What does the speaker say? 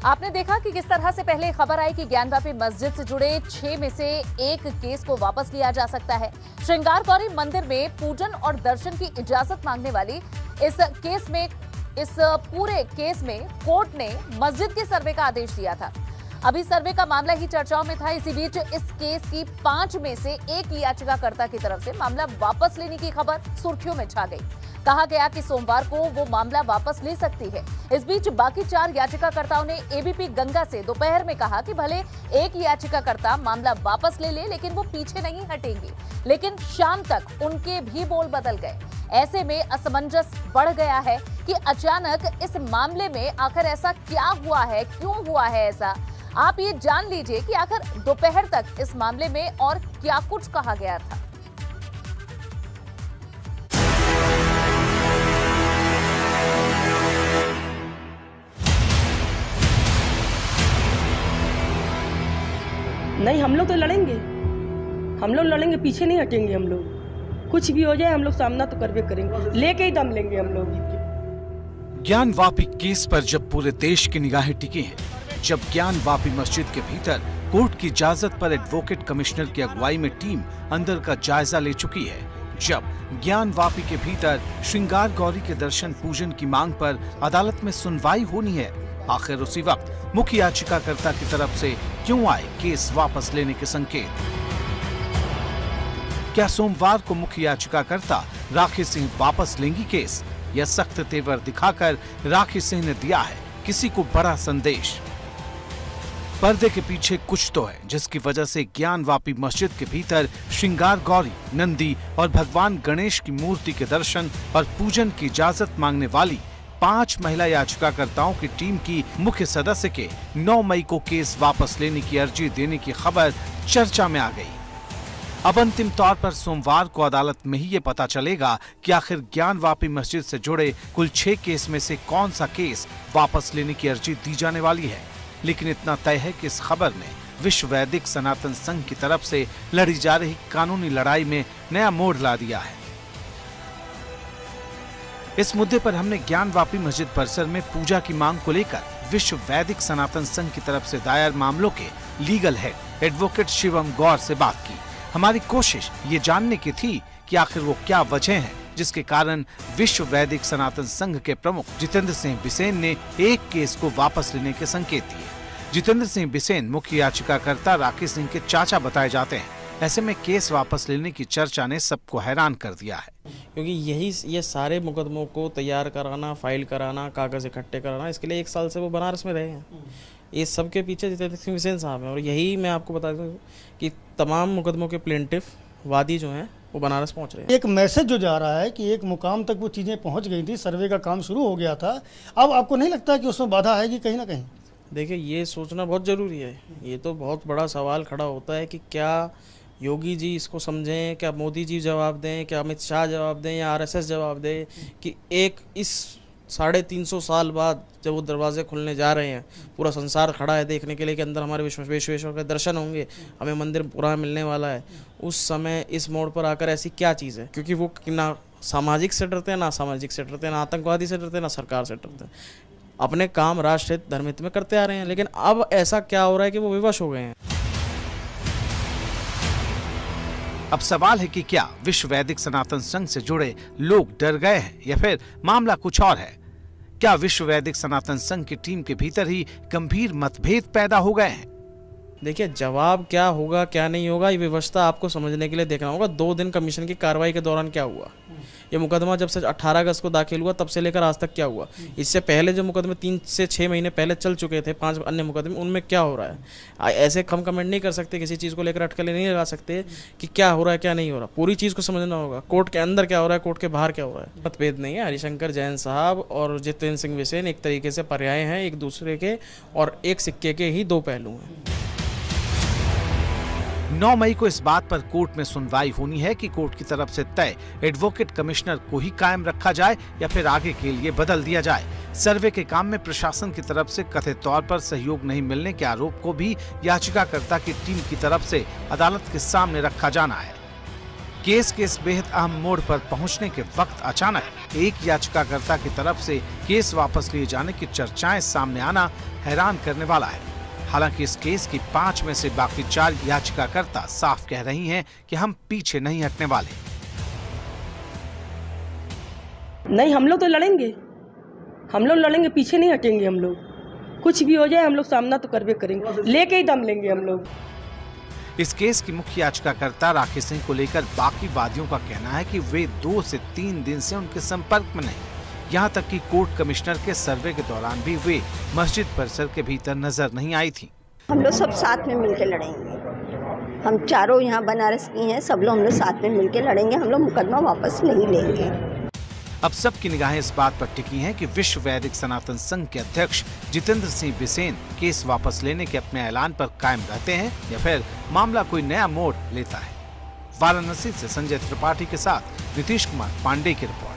आपने देखा कि किस तरह से पहले खबर आई कि ज्ञानवापी मस्जिद से जुड़े 6 में से एक केस को वापस लिया जा सकता है। श्रृंगार गौरी मंदिर में पूजन और दर्शन की इजाजत मांगने वाली इस पूरे केस में कोर्ट ने मस्जिद के सर्वे का आदेश दिया था। अभी सर्वे का मामला ही चर्चाओं में था। इसी बीच इस केस की 5 में से एक याचिकाकर्ता की तरफ से मामला वापस लेने की खबर सुर्खियों में छा गई। कहा गया कि सोमवार को वो मामला वापस ले सकती है। इस बीच बाकी 4 याचिकाकर्ताओं ने एबीपी गंगा से दोपहर में कहा कि भले एक याचिकाकर्ता मामला वापस ले ले, लेकिन वो पीछे नहीं हटेंगे। लेकिन शाम तक उनके भी बोल बदल गए। ऐसे में असमंजस बढ़ गया है कि अचानक इस मामले में आखिर ऐसा क्या हुआ है, क्यों हुआ है ऐसा। आप ये जान लीजिए कि आखिर दोपहर तक इस मामले में और क्या कुछ कहा गया था। नहीं, हम लोग तो लड़ेंगे, पीछे नहीं हटेंगे। हम लोग कुछ भी हो जाए, हम लोग सामना तो करवे करेंगे, लेके ही दम लेंगे हम लोग। ज्ञानवापी केस पर जब पूरे देश की निगाहें टिकी हैं, जब ज्ञानवापी मस्जिद के भीतर कोर्ट की इजाजत पर एडवोकेट कमिश्नर की अगुवाई में टीम अंदर का जायजा ले चुकी है, जब ज्ञानवापी के भीतर श्रृंगार गौरी के दर्शन पूजन की मांग पर अदालत में सुनवाई होनी है, आखिर उसी वक्त मुख्य याचिकाकर्ता की तरफ से क्यों आए केस वापस लेने के संकेत? क्या सोमवार को मुख्य याचिकाकर्ता राखी सिंह वापस लेंगी केस, या सख्त तेवर दिखाकर राखी सिंह ने दिया है किसी को बड़ा संदेश? पर्दे के पीछे कुछ तो है जिसकी वजह से ज्ञानवापी मस्जिद के भीतर श्रृंगार गौरी, नंदी और भगवान गणेश की मूर्ति के दर्शन और पूजन की इजाजत मांगने वाली 5 महिला याचिकाकर्ताओं की टीम की मुख्य सदस्य के 9 मई को केस वापस लेने की अर्जी देने की खबर चर्चा में आ गई। अब अंतिम तौर पर सोमवार को अदालत में ही ये पता चलेगा कि आखिर ज्ञानवापी मस्जिद से जुड़े कुल 6 केस में से कौन सा केस वापस लेने की अर्जी दी जाने वाली है। लेकिन इतना तय है कि इस खबर ने विश्व वैदिक सनातन संघ की तरफ से लड़ी जा रही कानूनी लड़ाई में नया मोड़ ला दिया है। इस मुद्दे पर हमने ज्ञानवापी मस्जिद परिसर में पूजा की मांग को लेकर विश्व वैदिक सनातन संघ की तरफ से दायर मामलों के लीगल हेड एडवोकेट शिवम गौर से बात की। हमारी कोशिश ये जानने की थी कि आखिर वो क्या वजह है जिसके कारण विश्व वैदिक सनातन संघ के प्रमुख जितेंद्र सिंह बिसेन ने एक केस को वापस लेने के संकेत दिए। जितेंद्र सिंह बिसेन मुख्य याचिकाकर्ता राखी सिंह के चाचा बताए जाते हैं। ऐसे में केस वापस लेने की चर्चा ने सबको हैरान कर दिया है, क्योंकि ये सारे मुकदमों को तैयार कराना, फाइल कराना, कागज इकट्ठे कराना, इसके लिए 1 साल से वो बनारस में रहे हैं। ये सब के पीछे जितेंद्र सिंह बिसेन साहब हैं। और यही मैं आपको बता दूं कि तमाम मुकदमों के प्लेंटिफ वादी जो हैं वो बनारस पहुंच रहे हैं। एक मैसेज जो जा रहा है कि एक मुकाम तक वो चीज़ें पहुंच गई थी, सर्वे का काम शुरू हो गया था। अब आपको नहीं लगता कि उसमें बाधा आएगी कहीं ना कहीं? देखिए, ये सोचना बहुत ज़रूरी है। ये तो बहुत बड़ा सवाल खड़ा होता है कि क्या योगी जी इसको समझें, क्या मोदी जी जवाब दें, क्या अमित शाह जवाब दें, या आरएसएस जवाब दे कि एक इस 350 साल बाद जब वो दरवाजे खुलने जा रहे हैं, पूरा संसार खड़ा है देखने के लिए कि अंदर हमारे विश्वेश्वर के दर्शन होंगे, हमें मंदिर पूरा मिलने वाला है, उस समय इस मोड़ पर आकर ऐसी क्या चीज़ है? क्योंकि वो ना सामाजिक से डरते हैं, ना सामाजिक से डरते हैं, ना आतंकवादी से डरते हैं, ना सरकार से डरते हैं। अपने काम राष्ट्र हित, धर्म हित में करते आ रहे हैं। लेकिन अब ऐसा क्या हो रहा है कि वो विवश हो गए हैं। अब सवाल है कि क्या विश्व वैदिक सनातन संघ से जुड़े लोग डर गए हैं या फिर मामला कुछ और है? क्या विश्व वैदिक सनातन संघ की टीम के भीतर ही गंभीर मतभेद पैदा हो गए हैं? देखिए, जवाब क्या होगा क्या नहीं होगा, ये व्यवस्था आपको समझने के लिए देखना होगा 2 दिन कमीशन की कार्रवाई के दौरान क्या हुआ। ये मुकदमा जब से 18 अगस्त को दाखिल हुआ तब से लेकर आज तक क्या हुआ। इससे पहले जो मुकदमे 3 से 6 महीने पहले चल चुके थे, 5 अन्य मुकदमे, उनमें क्या हो रहा है। ऐसे हम कमेंट नहीं कर सकते, किसी चीज़ को लेकर अटकलें नहीं लगा सकते कि क्या हो रहा है क्या नहीं हो रहा। पूरी चीज़ को समझना होगा। कोर्ट के अंदर क्या हो रहा है, कोर्ट के बाहर क्या हो रहा है। मतभेद नहीं है। हरिशंकर जैन साहब और जितेंद्र सिंह बिसेन एक तरीके से पर्याय हैं एक दूसरे के, और एक सिक्के के ही 2 पहलू हैं। 9 मई को इस बात पर कोर्ट में सुनवाई होनी है कि कोर्ट की तरफ से तय एडवोकेट कमिश्नर को ही कायम रखा जाए या फिर आगे के लिए बदल दिया जाए। सर्वे के काम में प्रशासन की तरफ से कथित तौर पर सहयोग नहीं मिलने के आरोप को भी याचिकाकर्ता की टीम की तरफ से अदालत के सामने रखा जाना है। केस के इस बेहद अहम मोड़ पर पहुंचने के वक्त अचानक एक याचिकाकर्ता की तरफ से केस वापस लिए जाने की चर्चाएं सामने आना हैरान करने वाला है। हालांकि इस केस की 5 में से बाकी 4 याचिकाकर्ता साफ कह रही हैं कि हम पीछे नहीं हटने वाले। नहीं, हम लोग तो लड़ेंगे, हम लोग लड़ेंगे, पीछे नहीं हटेंगे। हम लोग कुछ भी हो जाए हम लोग सामना तो करवे करेंगे, लेके ही दम लेंगे हम लोग। इस केस की मुख्य याचिकाकर्ता राखी सिंह को लेकर बाकी वादियों का कहना है कि वे 2 से 3 दिन से उनके संपर्क में नहीं। यहाँ तक कि कोर्ट कमिश्नर के सर्वे के दौरान भी वे मस्जिद परिसर के भीतर नजर नहीं आई थी। हम लोग सब साथ में मिलकर लड़ेंगे। हम चारों यहाँ बनारस की हैं, सब लोग हम लोग साथ में मिलकर लड़ेंगे। हम लोग मुकदमा वापस नहीं लेंगे। अब सबकी निगाहें इस बात पर टिकी हैं कि विश्व वैदिक सनातन संघ के अध्यक्ष जितेंद्र सिंह बिसेन केस वापस लेने के अपने ऐलान पर कायम रहते हैं या फिर मामला कोई नया मोड़ लेता है। वाराणसी से संजय त्रिपाठी के साथ नीतीश कुमार पांडे की रिपोर्ट।